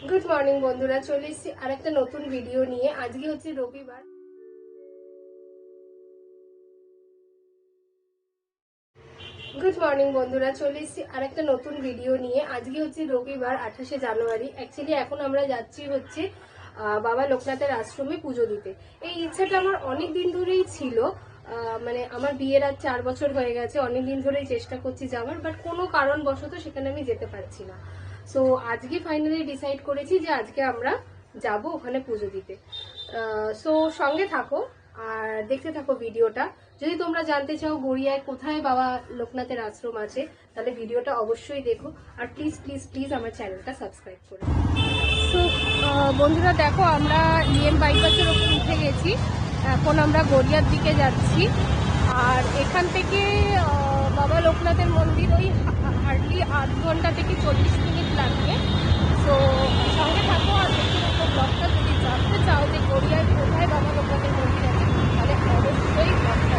Good morning বন্ধুরা, চলে এসেছি আরেকটা নতুন ভিডিও নিয়ে। আজকে হচ্ছে রবিবার। গুড মর্নিং বন্ধুরা, চলে এসেছি আরেকটা নতুন ভিডিও নিয়ে। আজকে হচ্ছে রবিবার, 28শে জানুয়ারি। অ্যাকচুয়ালি এখন আমরা যাচ্ছি হচ্ছে বাবা লোকনাথের আশ্রমে পুজো দিতে। এই ইচ্ছাটা আমার অনেক দিন ধরেই ছিল। মানে আমার বিয়ের আজ 4 বছর হয়ে গেছে। অনেক দিন ধরেই চেষ্টা করছি যাওয়ার, বাট কোনো কারণবশত সেখানে আমি যেতে পারছি না। সো আজকে ফাইনালি ডিসাইড করেছি যে আজকে আমরা যাব ওখানে পুজো দিতে। সো সঙ্গে থাকো আর দেখতে থাকো ভিডিওটা। যদি তোমরা জানতে চাও গড়িয়ায় কোথায় বাবা লোকনাথের আশ্রম আছে, তাহলে ভিডিওটা অবশ্যই দেখো। আর প্লিজ প্লিজ প্লিজ আমার চ্যানেলটা সাবস্ক্রাইব করো। তো বন্ধুরা দেখো, আমরা ইএম বাইপাসের ওপর উঠে গেছি। এখন আমরা গড়িয়ার দিকে যাচ্ছি। আর এখান থেকে বাবা লোকনাথের মন্দির ওই হার্ডলি 8 ঘন্টা থেকে 40 মিনিট লাগবে। তো সঙ্গে থাকো আর দেখতে থাকো ব্লগটা। যদি জানতে চাও যে গড়িয়ায় কোথায় বাবা লোকনাথের মন্দির আছে, তাহলে অবশ্যই ব্লগটা।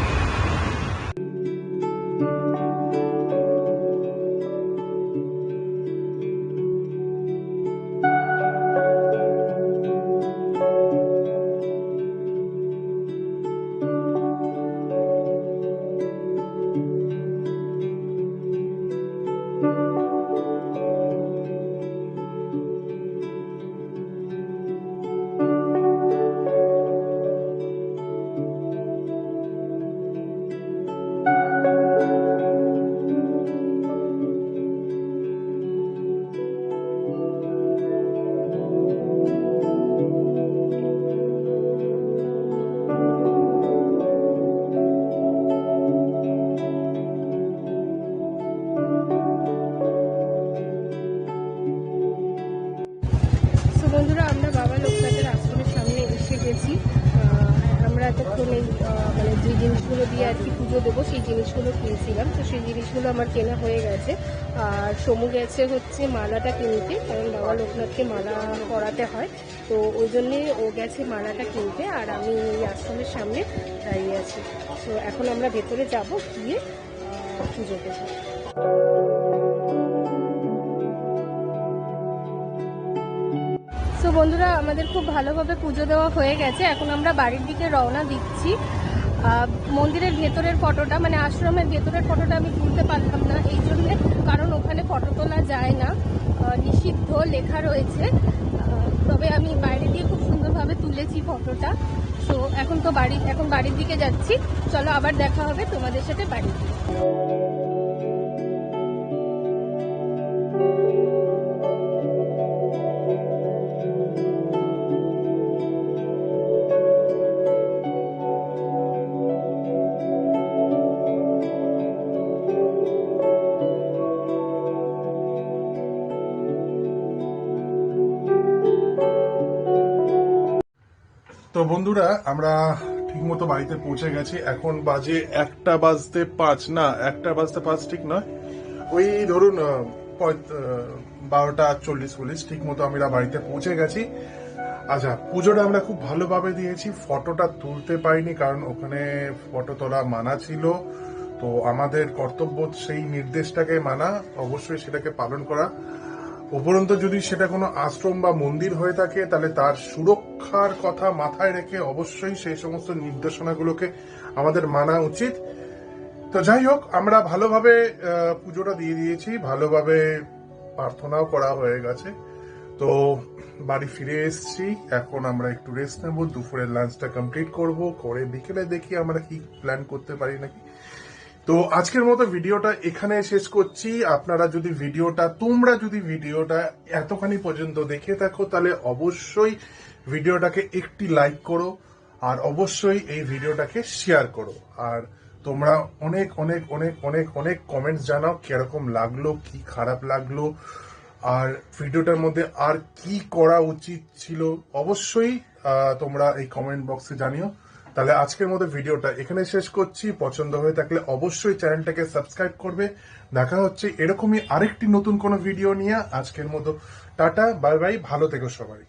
বন্ধুরা, আমরা বাবা লোকনাথের আশ্রমের সামনে এসে গেছি। আমরা এতক্ষণ এই মানে যে জিনিসগুলো দিয়ে আর কি পুজো দেবো সেই জিনিসগুলো কিনছিলাম। তো সেই জিনিসগুলো আমার কেনা হয়ে গেছে। আর সমু গেছে হচ্ছে মালাটা কিনতে, কারণ বাবা লোকনাথকে মালা পরাতে হয়। তো ওই জন্যে ও গেছে মালাটা কিনতে, আর আমি এই আশ্রমের সামনে দাঁড়িয়ে আছি। তো এখন আমরা ভেতরে যাব, গিয়ে পুজো দেবো। তো বন্ধুরা, আমাদের খুব ভালোভাবে পুজো দেওয়া হয়ে গেছে। এখন আমরা বাড়ির দিকে রওনা দিচ্ছি। মন্দিরের ভেতরের ফটোটা, মানে আশ্রমের ভেতরের ফটোটা আমি তুলতে পারলাম না এই জন্যে, কারণ ওখানে ফটো তোলা যায় না, নিষিদ্ধ লেখা রয়েছে। তবে আমি বাইরে দিয়ে খুব সুন্দরভাবে তুলেছি ফটোটা। তো এখন বাড়ির দিকে যাচ্ছি। চলো আবার দেখা হবে তোমাদের সাথে বাড়ির দিকে। তো বন্ধুরা, আমরা ঠিকমতো বাড়িতে পৌঁছে গেছি। এখন বাজে 1:05, না 1:05 ঠিক নয়, ওই ধরুন 12:40 ঠিক মতো আমরা বাড়িতে পৌঁছে গেছি। আচ্ছা, পুজোটা আমরা খুব ভালোভাবে দিয়েছি। ফটোটা তুলতে পারিনি কারণ ওখানে ফটো তোলা মানা ছিল। তো আমাদের কর্তব্য সেই নির্দেশটাকে মানা, অবশ্যই সেটাকে পালন করা। উপরন্তু যদি সেটা কোনো আশ্রম বা মন্দির হয়ে থাকে, তাহলে তার সুরক্ষার কথা মাথায় রেখে অবশ্যই সেই সমস্ত নির্দেশনাগুলোকে আমাদের মানা উচিত। তো যাই হোক, আমরা ভালোভাবে পুজোটা দিয়ে দিয়েছি, ভালোভাবে প্রার্থনাও করা হয়ে গেছে। তো বাড়ি ফিরে এসেছি। এখন আমরা একটু রেস্ট নেব, দুপুরের লাঞ্চটা কমপ্লিট করব, করে বিকেলে দেখি আমরা কি প্ল্যান করতে পারি নাকি। তো আজকের মতো ভিডিওটা এখানে শেষ করছি। তোমরা যদি ভিডিওটা এতখানি পর্যন্ত দেখে থাকো, তাহলে অবশ্যই ভিডিওটাকে একটি লাইক করো, আর অবশ্যই এই ভিডিওটাকে শেয়ার করো। আর তোমরা অনেক অনেক অনেক অনেক অনেক কমেন্টস জানাও, কিরকম লাগলো, কি খারাপ লাগলো, আর ভিডিওটার মধ্যে আর কি করা উচিত ছিল, অবশ্যই তোমরা এই কমেন্ট বক্সে জানিও। তাহলে আজকের মতো ভিডিওটা এখানে শেষ করছি। পছন্দ হয়ে থাকলে অবশ্যই চ্যানেলটাকে সাবস্ক্রাইব করবে। দেখা হচ্ছে এরকমই আরেকটি নতুন কোনো ভিডিও নিয়ে। আজকের মতো টাটা, বাই বাই, ভালো থেকো সবাই।